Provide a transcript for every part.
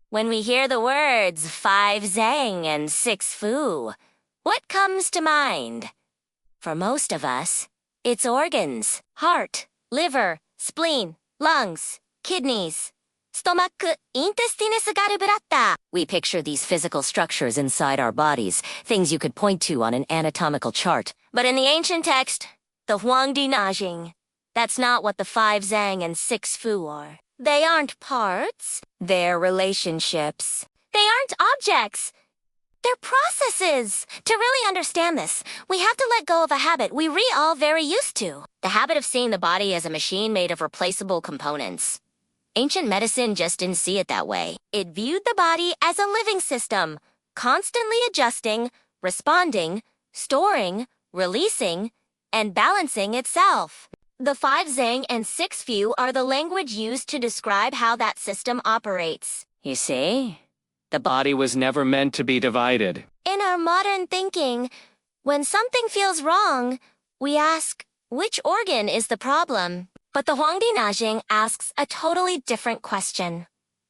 When we hear the words 5 Zang and 6 Fu, what comes to mind? For most of us, it's organs, heart, liver, spleen, lungs, kidneys, stomach, intestines gallbladder. We picture these physical structures inside our bodies, things you could point to on an anatomical chart. But in the ancient text, the Huangdi Neijing, that's not what the 5 Zang and 6 Fu are. They aren't parts. They're relationships. They aren't objects. They're processes. To really understand this, we have to let go of a habit we're all very used to. The habit of seeing the body as a machine made of replaceable components. Ancient medicine just didn't see it that way. It viewed the body as a living system, constantly adjusting, responding, storing, releasing, and balancing itself. The 5 Zang and 6 Fu are the language used to describe how that system operates. You see? The body was never meant to be divided. In our modern thinking, when something feels wrong, we ask, which organ is the problem? But the Huangdi Neijing asks a totally different question.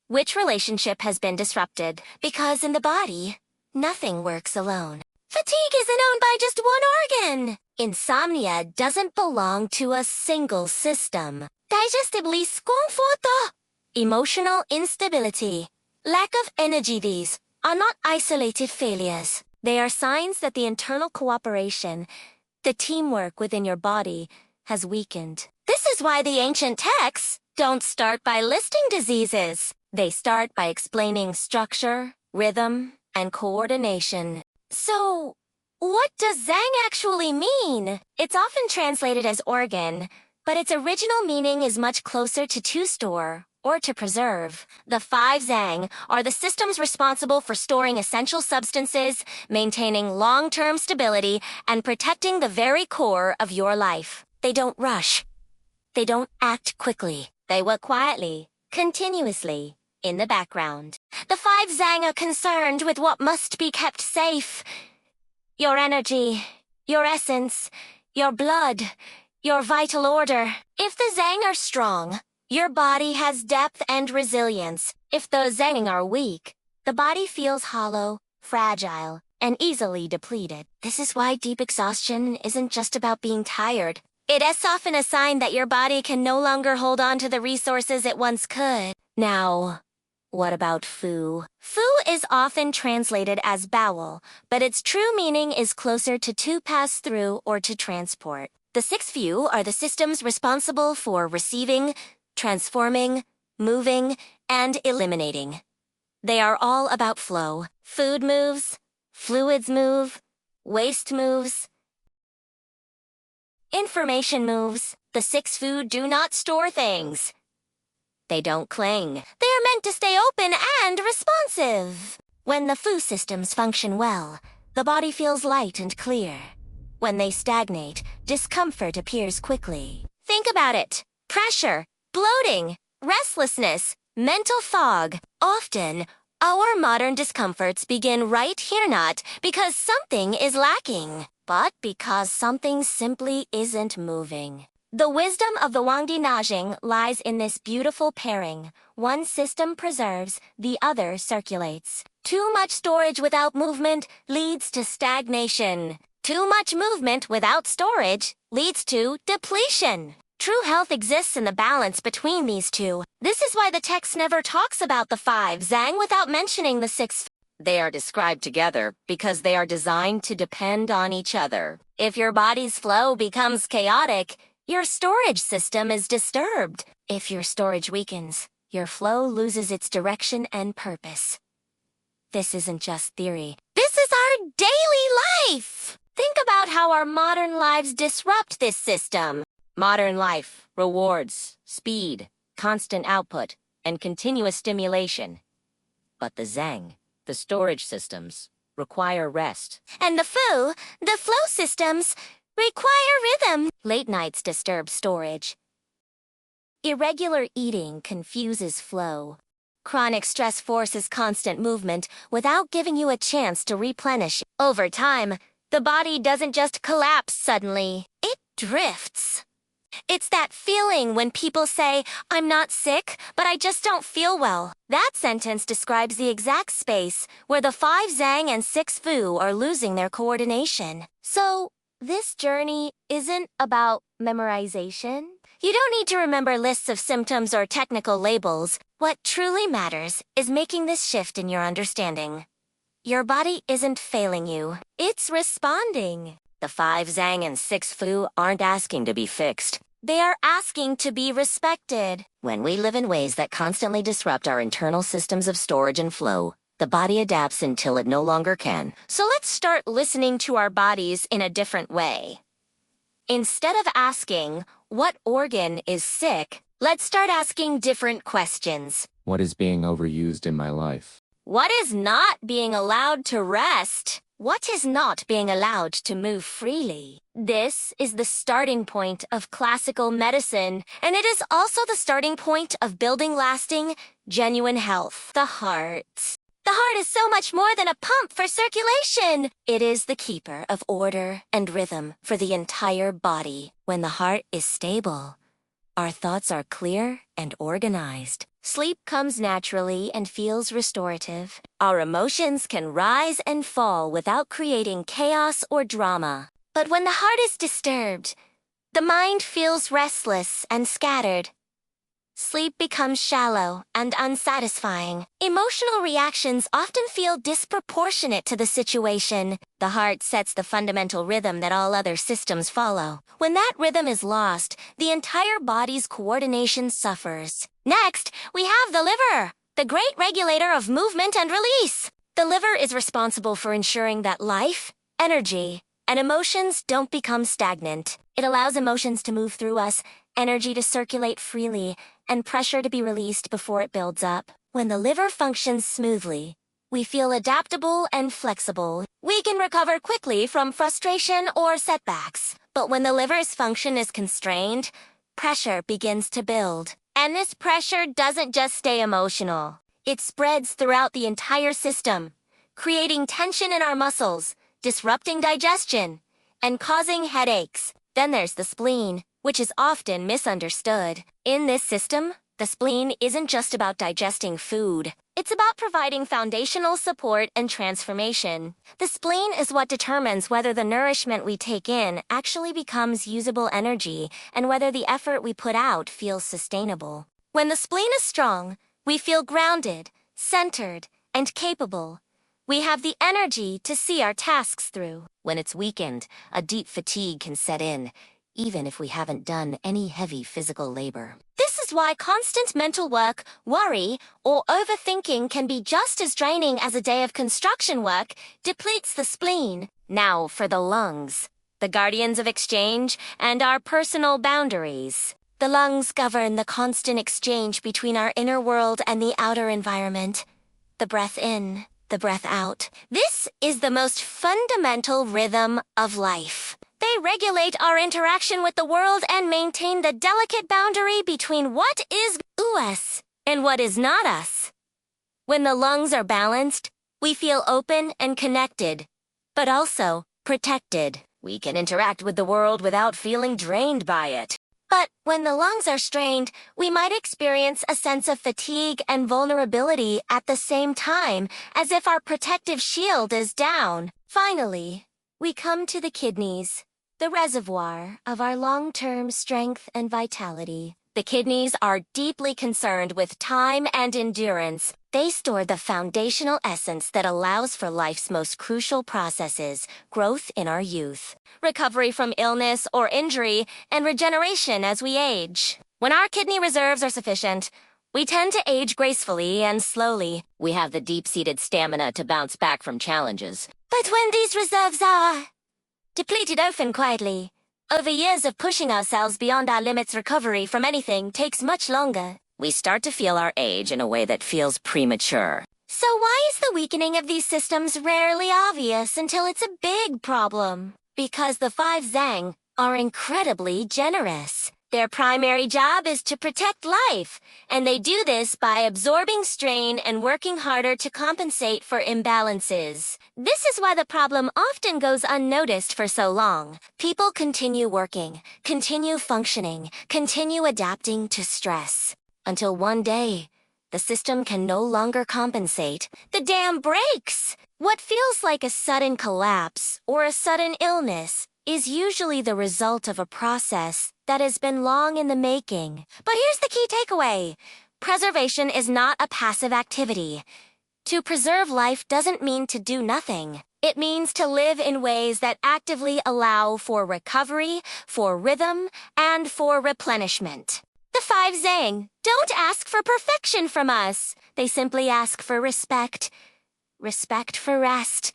Which relationship has been disrupted? Because in the body, nothing works alone. Fatigue isn't owned by just one organ. Insomnia doesn't belong to a single system. Digestible discomfort, emotional instability, lack of energy, these are not isolated failures. They are signs that the internal cooperation, the teamwork within your body, has weakened. This is why the ancient texts don't start by listing diseases. They start by explaining structure, rhythm, and coordination. So, what does Zang actually mean? It's often translated as organ, but its original meaning is much closer to store, or to preserve. The 5 Zang are the systems responsible for storing essential substances, maintaining long-term stability, and protecting the very core of your life. They don't rush. They don't act quickly. They work quietly, continuously, in the background. The 5 Zang are concerned with what must be kept safe. Your energy, your essence, your blood, your vital order. If the Zang are strong, your body has depth and resilience. If the Zang are weak, the body feels hollow, fragile, and easily depleted. This is why deep exhaustion isn't just about being tired. It is often a sign that your body can no longer hold on to the resources it once could. Now, what about Fu? Fu is often translated as bowel, but its true meaning is closer to pass through or to transport. The 6 Fu are the systems responsible for receiving, transforming, moving, and eliminating. They are all about flow. Food moves, fluids move, waste moves, information moves. The 6 Fu do not store things. They don't cling. They are meant to stay open and responsive. When the Fu systems function well, the body feels light and clear. When they stagnate, discomfort appears quickly. Think about it. Pressure, bloating, restlessness, mental fog. Often, our modern discomforts begin right here, not because something is lacking, but because something simply isn't moving. The wisdom of the Huangdi Neijing lies in this beautiful pairing. One system preserves, the other circulates. Too much storage without movement leads to stagnation. Too much movement without storage leads to depletion. True health exists in the balance between these two. This is why the text never talks about the 5 Zang without mentioning the 6. They are described together because they are designed to depend on each other. If your body's flow becomes chaotic, your storage system is disturbed. If your storage weakens, your flow loses its direction and purpose. This isn't just theory. This is our daily life! Think about how our modern lives disrupt this system. Modern life rewards speed, constant output, and continuous stimulation. But the Zang, the storage systems, require rest. And the Fu, the flow systems, require rhythm. Late nights disturb storage. Irregular eating confuses flow. Chronic stress forces constant movement without giving you a chance to replenish. Over time, the body doesn't just collapse suddenly. It drifts. It's that feeling when people say, "I'm not sick, but I just don't feel well." That sentence describes the exact space where the 5 Zang and 6 Fu are losing their coordination. So, this journey isn't about memorization. You don't need to remember lists of symptoms or technical labels. What truly matters is making this shift in your understanding. Your body isn't failing you. It's responding. The 5 Zang and 6 Fu aren't asking to be fixed. They are asking to be respected. When we live in ways that constantly disrupt our internal systems of storage and flow, the body adapts until it no longer can. So let's start listening to our bodies in a different way. Instead of asking, "What organ is sick?" let's start asking different questions. What is being overused in my life? What is not being allowed to rest? What is not being allowed to move freely? This is the starting point of classical medicine, and it is also the starting point of building lasting, genuine health. The heart. The heart is so much more than a pump for circulation. It is the keeper of order and rhythm for the entire body. When the heart is stable, our thoughts are clear and organized. Sleep comes naturally and feels restorative. Our emotions can rise and fall without creating chaos or drama. But when the heart is disturbed, the mind feels restless and scattered. Sleep becomes shallow and unsatisfying. Emotional reactions often feel disproportionate to the situation. The heart sets the fundamental rhythm that all other systems follow. When that rhythm is lost, the entire body's coordination suffers. Next, we have the liver, the great regulator of movement and release. The liver is responsible for ensuring that life, energy, and emotions don't become stagnant. It allows emotions to move through us, energy to circulate freely, and pressure to be released before it builds up. When the liver functions smoothly, we feel adaptable and flexible. We can recover quickly from frustration or setbacks. But when the liver's function is constrained, pressure begins to build. And this pressure doesn't just stay emotional. It spreads throughout the entire system, creating tension in our muscles, disrupting digestion, and causing headaches. Then there's the spleen, which is often misunderstood. In this system, the spleen isn't just about digesting food. It's about providing foundational support and transformation. The spleen is what determines whether the nourishment we take in actually becomes usable energy and whether the effort we put out feels sustainable. When the spleen is strong, we feel grounded, centered, and capable. We have the energy to see our tasks through. When it's weakened, a deep fatigue can set in, even if we haven't done any heavy physical labor. This is why constant mental work, worry, or overthinking can be just as draining as a day of construction work, depletes the spleen. Now for the lungs, the guardians of exchange and our personal boundaries. The lungs govern the constant exchange between our inner world and the outer environment. The breath in, the breath out. This is the most fundamental rhythm of life. They regulate our interaction with the world and maintain the delicate boundary between what is us and what is not us. When the lungs are balanced, we feel open and connected, but also protected. We can interact with the world without feeling drained by it. But when the lungs are strained, we might experience a sense of fatigue and vulnerability at the same time, as if our protective shield is down. Finally, we come to the kidneys, the reservoir of our long-term strength and vitality. The kidneys are deeply concerned with time and endurance. They store the foundational essence that allows for life's most crucial processes, growth in our youth, recovery from illness or injury, and regeneration as we age. When our kidney reserves are sufficient, we tend to age gracefully and slowly. We have the deep-seated stamina to bounce back from challenges. But when these reserves are depleted often quietly, over years of pushing ourselves beyond our limits, recovery from anything takes much longer. We start to feel our age in a way that feels premature. So why is the weakening of these systems rarely obvious until it's a big problem? Because the 5 Zang are incredibly generous. Their primary job is to protect life, and they do this by absorbing strain and working harder to compensate for imbalances. This is why the problem often goes unnoticed for so long. People continue working, continue functioning, continue adapting to stress, until one day, the system can no longer compensate. The dam breaks! What feels like a sudden collapse or a sudden illness is usually the result of a process that has been long in the making. But here's the key takeaway. Preservation is not a passive activity. To preserve life doesn't mean to do nothing. It means to live in ways that actively allow for recovery, for rhythm, and for replenishment. The 5 Zang don't ask for perfection from us. They simply ask for respect. Respect for rest.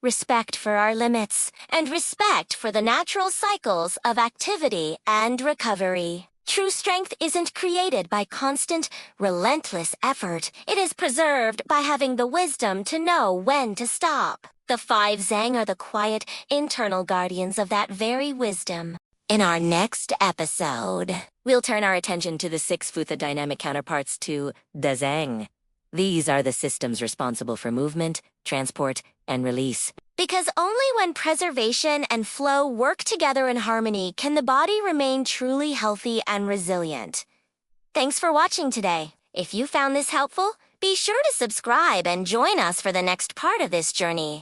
Respect for our limits, and respect for the natural cycles of activity and recovery. True strength isn't created by constant, relentless effort. It is preserved by having the wisdom to know when to stop. The 5 Zang are the quiet, internal guardians of that very wisdom. In our next episode, we'll turn our attention to the 6 Futha dynamic counterparts to the Zang. These are the systems responsible for movement, transport, and release. Because only when preservation and flow work together in harmony can the body remain truly healthy and resilient. Thanks for watching today. If you found this helpful, be sure to subscribe and join us for the next part of this journey.